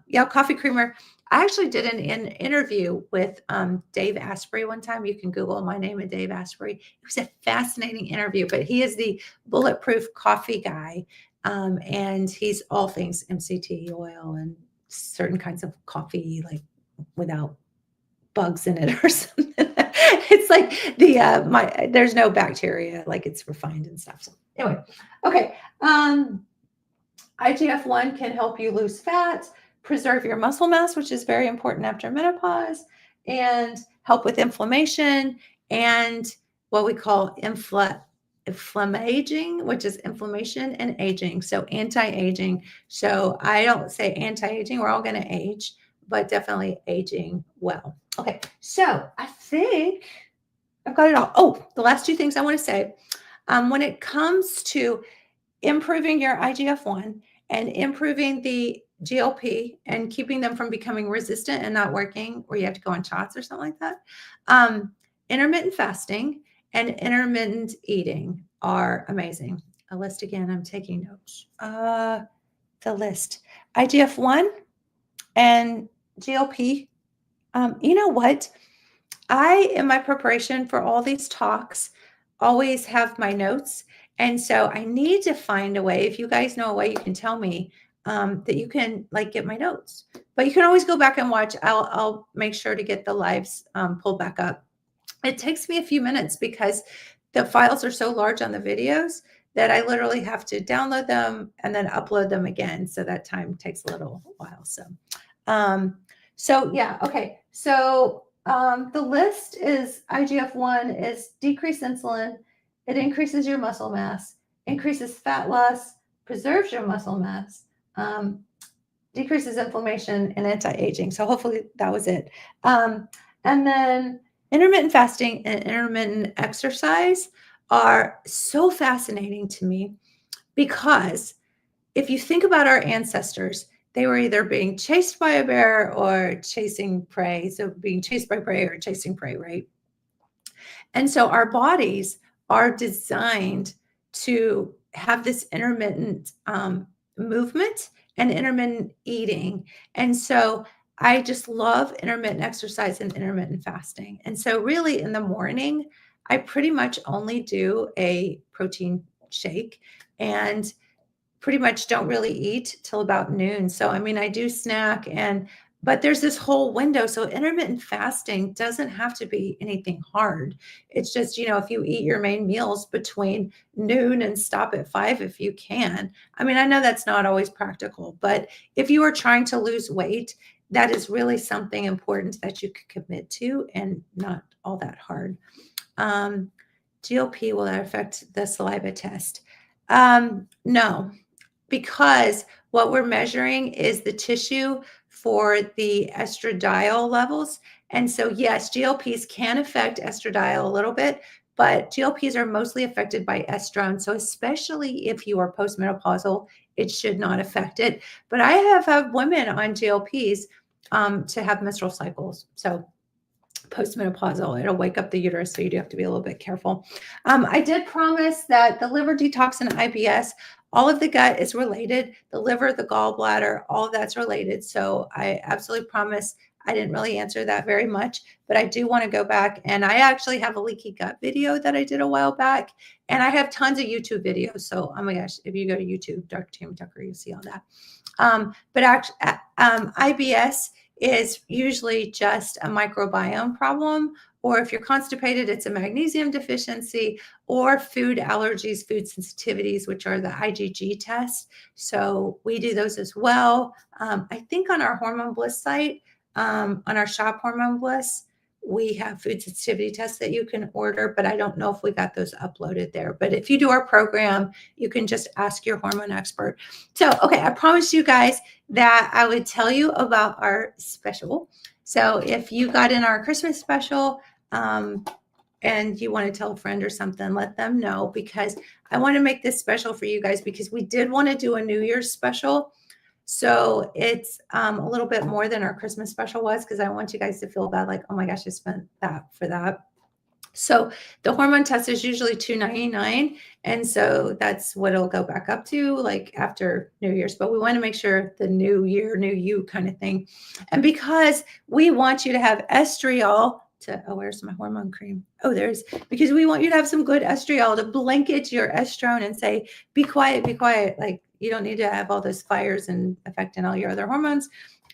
Yeah, coffee creamer. I actually did an interview with Dave Asprey one time. You can Google my name and Dave Asprey. It was a fascinating interview, but he is the bulletproof coffee guy. And he's all things MCT oil and certain kinds of coffee, like without bugs in it or something. It's like there's no bacteria, like it's refined and stuff. So anyway, okay. IGF-1 can help you lose fat, preserve your muscle mass, which is very important after menopause, and help with inflammation and what we call inflammaging, which is inflammation and aging. So anti-aging. So I don't say anti-aging, we're all going to age, but definitely aging well. Okay, so I think I've got it all. Oh, the last two things I want to say. When it comes to improving your IGF-1 and improving the GLP and keeping them from becoming resistant and not working, where you have to go on shots or something like that. Intermittent fasting and intermittent eating are amazing. A list again, I'm taking notes. The list. IGF-1 and GLP. You know what? I, in my preparation for all these talks, always have my notes. And so I need to find a way. If you guys know a way, you can tell me that you can like get my notes. But you can always go back and watch. I'll make sure to get the lives pulled back up. It takes me a few minutes because the files are so large on the videos that I literally have to download them and then upload them again. So that time takes a little while. Um, yeah, okay. The list is IGF-1 is decreased insulin. It increases your muscle mass, increases fat loss, preserves your muscle mass, decreases inflammation and anti-aging. So hopefully that was it. And then intermittent fasting and intermittent exercise are so fascinating to me because if you think about our ancestors, they were either being chased by a bear or chasing prey. So being chased by prey or chasing prey, right? And so our bodies are designed to have this intermittent movement and intermittent eating. And so I just love intermittent exercise and intermittent fasting. And so, really, in the morning, I pretty much only do a protein shake and pretty much don't really eat till about noon. So, I mean, I do snack but there's this whole window. So intermittent fasting doesn't have to be anything hard. It's just, if you eat your main meals between noon and stop at 5 if you can. I mean, I know that's not always practical, but if you are trying to lose weight, that is really something important that you could commit to and not all that hard. GLP, will that affect the saliva test? No, because what we're measuring is the tissue for the estradiol levels. And so, yes, GLPs can affect estradiol a little bit, but GLPs are mostly affected by estrone. So, especially if you are postmenopausal, it should not affect it. But I have had women on GLPs to have menstrual cycles. So, postmenopausal, it'll wake up the uterus, so you do have to be a little bit careful. I did promise that the liver detox and IBS, all of the gut is related. The liver, the gallbladder, all of that's related. So I absolutely promise I didn't really answer that very much, but I do want to go back, and I actually have a leaky gut video that I did a while back, and I have tons of YouTube videos. So, oh my gosh, if you go to YouTube, Dr. Tammy Tucker, you'll see all that. But actually, IBS is usually just a microbiome problem, or if you're constipated, it's a magnesium deficiency, or food allergies, food sensitivities, which are the IgG tests. So we do those as well. I think on our Hormone Bliss site, on our shop Hormone Bliss, we have food sensitivity tests that you can order, but I don't know if we got those uploaded there. But if you do our program, you can just ask your hormone expert. So, okay, I promised you guys that I would tell you about our special. So if you got in our Christmas special and you want to tell a friend or something, let them know, because I want to make this special for you guys, because we did want to do a New Year's special. So it's a little bit more than our Christmas special was, because I want you guys to feel bad, like, oh my gosh, I spent that for that. So the hormone test is usually $299. And so that's what it'll go back up to, like, after New Year's. But we want to make sure the new year, new you kind of thing. And because we want you to have estriol where's my hormone cream? Oh, because we want you to have some good estriol to blanket your estrone and say, be quiet, be quiet. Like, you don't need to have all those fires and affecting all your other hormones.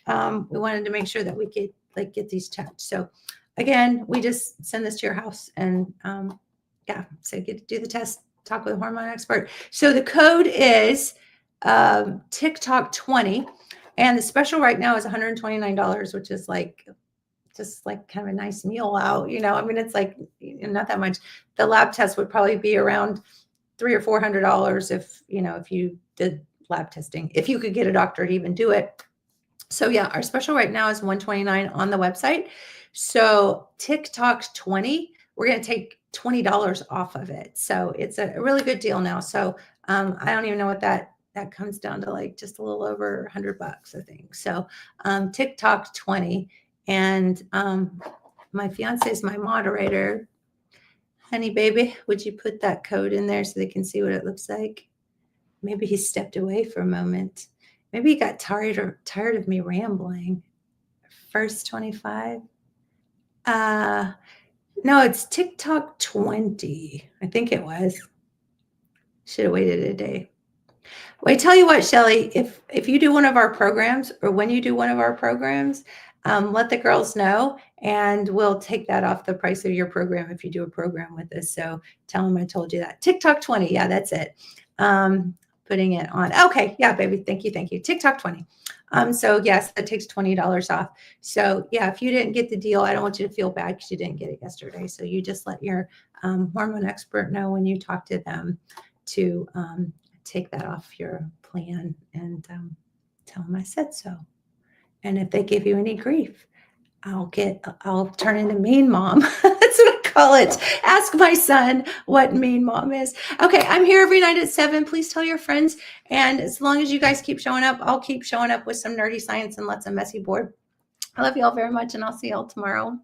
We wanted to make sure that we get these checked. So again, we just send this to your house and so get to do the test, talk with a hormone expert. So the code is TikTok 20, and the special right now is $129, which is just like kind of a nice meal out. I mean, it's like not that much. The lab test would probably be around $300 or $400 if you did lab testing, if you could get a doctor to even do it. So yeah, our special right now is $129 on the website. So TikTok 20, we're going to take $20 off of it. So it's a really good deal now. So I don't even know what that comes down to, like just a little over $100, I think. So TikTok 20, and my fiance is my moderator. Honey, baby, would you put that code in there so they can see what it looks like? Maybe he stepped away for a moment. Maybe he got tired of me rambling. First 25. No, it's TikTok 20. I think it was. Should have waited a day. Well, I tell you what, Shelly, if you do one of our programs or when you do one of our programs, let the girls know and we'll take that off the price of your program if you do a program with us. So tell them I told you that. TikTok 20. Yeah, that's it. Putting it on. Okay. Yeah, baby. Thank you. Thank you. TikTok 20. So yes, that takes $20 off. So yeah, if you didn't get the deal, I don't want you to feel bad because you didn't get it yesterday. So you just let your hormone expert know when you talk to them to take that off your plan and tell them I said so. And if they give you any grief, I'll turn into mean mom. That's what I call it. Ask my son what mean mom is. Okay, I'm here every night at 7. Please tell your friends. And as long as you guys keep showing up, I'll keep showing up with some nerdy science and lots of messy board. I love you all very much, and I'll see y'all tomorrow.